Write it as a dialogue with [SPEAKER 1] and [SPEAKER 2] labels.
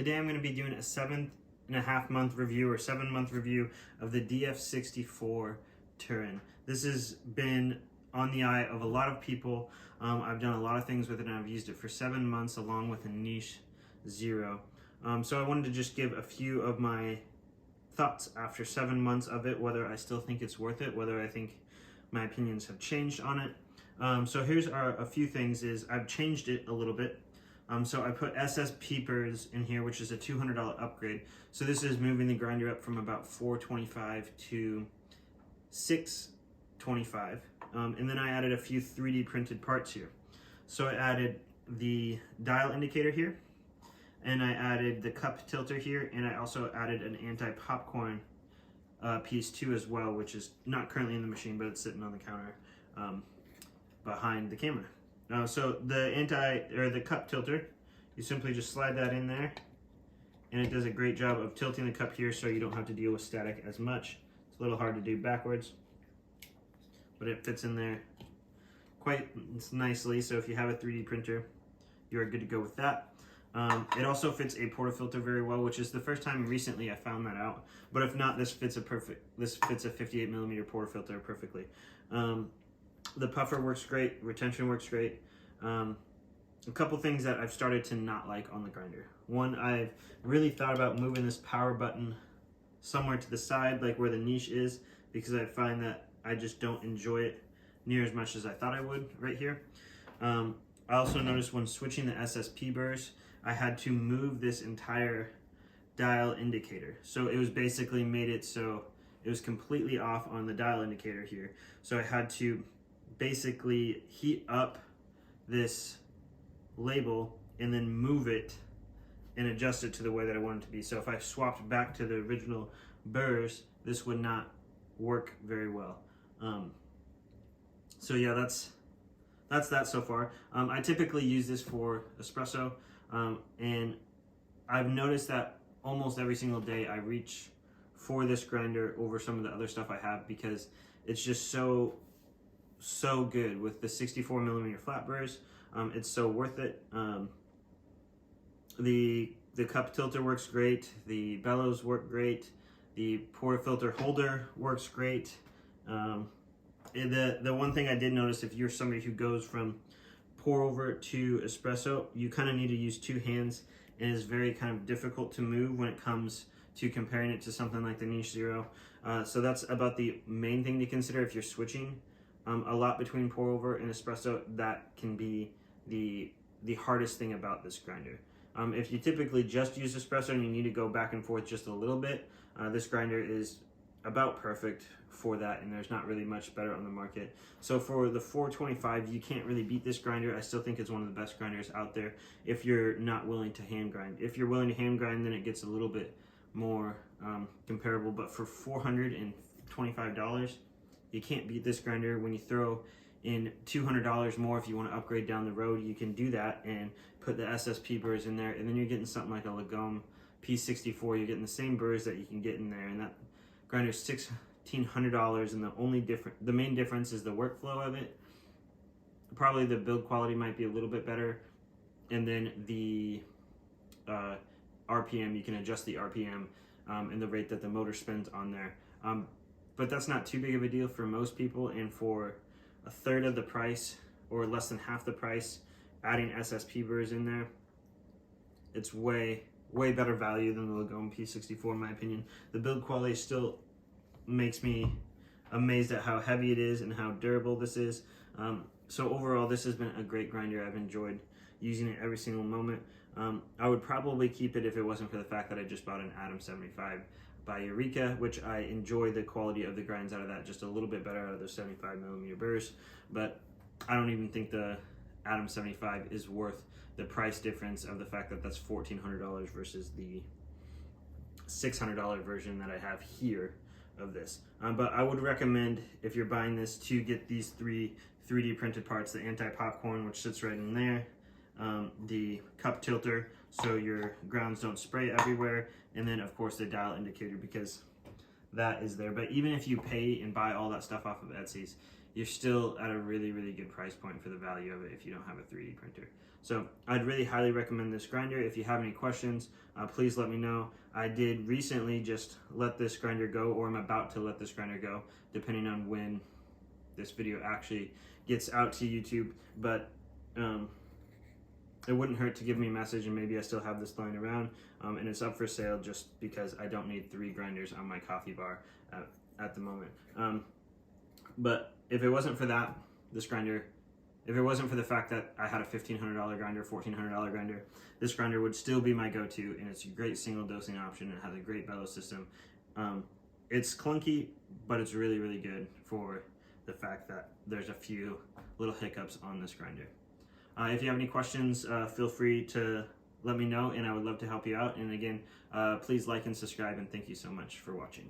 [SPEAKER 1] Today I'm going to be doing a 7.5-month review or 7-month review of the DF64 Turin. This has been on the eye of a lot of people. I've done a lot of things with it and I've used it for 7 months along with a niche Zero. So I wanted to just give a few of my thoughts after 7 months of it, whether I still think it's worth it, whether I think my opinions have changed on it. So here's a few things is I've changed it a little bit. So I put SS Peepers in here, which is a $200 upgrade. So this is moving the grinder up from about $425 to $625. And then I added a few 3D printed parts here. So I added the dial indicator here, and I added the cup tilter here, and I also added an anti-popcorn piece too as well, which is not currently in the machine, but it's sitting on the counter behind the camera. So the cup tilter, you simply just slide that in there, and it does a great job of tilting the cup here so you don't have to deal with static as much. It's a little hard to do backwards, but it fits in there quite nicely. So if you have a 3D printer, you're good to go with that. It also fits a portafilter very well, which is the first time recently I found that out. But if not, this fits a 58mm portafilter perfectly. The puffer works great, retention works great. A couple things that I've started to not like on the grinder. One, I've really thought about moving this power button somewhere to the side, like where the niche is, because I find that I just don't enjoy it near as much as I thought I would right here. I also noticed when switching the SSP burrs, I had to move this entire dial indicator. So it was basically made it so it was completely off on the dial indicator here. So I had to basically heat up this label and then move it and adjust it to the way that I want it to be. So if I swapped back to the original burrs, this would not work very well. So yeah, that's that so far. I typically use this for espresso, and I've noticed that almost every single day I reach for this grinder over some of the other stuff I have because it's just so good with the 64mm flat burrs. It's so worth it. The cup tilter works great. The bellows work great. The portafilter holder works great. The one thing I did notice, if you're somebody who goes from pour over to espresso, you kind of need to use two hands, and it's very kind of difficult to move when it comes to comparing it to something like the Niche Zero. So that's about the main thing to consider if you're switching a lot between pour over and espresso. That can be the hardest thing about this grinder. If you typically just use espresso and you need to go back and forth just a little bit, this grinder is about perfect for that, and there's not really much better on the market. So for the $425, you can't really beat this grinder. I still think it's one of the best grinders out there if you're not willing to hand grind. If you're willing to hand grind, then it gets a little bit more comparable, but for $425, you can't beat this grinder. When you throw in $200 more if you want to upgrade down the road, you can do that and put the SSP burrs in there, and then you're getting something like a Lagome P64. You're getting the same burrs that you can get in there, and that grinder is $1,600, and the main difference is the workflow of it. Probably the build quality might be a little bit better, and then the RPM, you can adjust the RPM and the rate that the motor spins on there. But that's not too big of a deal for most people, and for a third of the price or less than half the price, adding SSP burrs in there, it's way better value than the Lagome P64 in my opinion. The build quality still makes me amazed at how heavy it is and how durable this is. So overall, this has been a great grinder. I've enjoyed using it every single moment. I would probably keep it if it wasn't for the fact that I just bought an Adam 75 by Eureka, which I enjoy the quality of the grinds out of that just a little bit better out of those 75mm burrs, but I don't even think the Adam 75 is worth the price difference of the fact that that's $1,400 versus the $600 version that I have here of this. But I would recommend, if you're buying this, to get these three 3D printed parts: the anti-popcorn, which sits right in there, the cup tilter so your grounds don't spray everywhere, and then of course the dial indicator, because that is there. But even if you pay and buy all that stuff off of Etsy's, you're still at a really, really good price point for the value of it if you don't have a 3D printer. So I'd really highly recommend this grinder. If you have any questions, please let me know. I did recently just let this grinder go, or I'm about to let this grinder go, depending on when this video actually gets out to YouTube. But it wouldn't hurt to give me a message, and maybe I still have this lying around, and it's up for sale just because I don't need 3 grinders on my coffee bar at the moment. But if it wasn't for that, this grinder, if it wasn't for the fact that I had a $1,500 grinder, $1,400 grinder, this grinder would still be my go-to, and it's a great single dosing option. It has a great bellows system. It's clunky, but it's really, really good for the fact that there's a few little hiccups on this grinder. If you have any questions, feel free to let me know, and I would love to help you out. And again, please like and subscribe, and thank you so much for watching.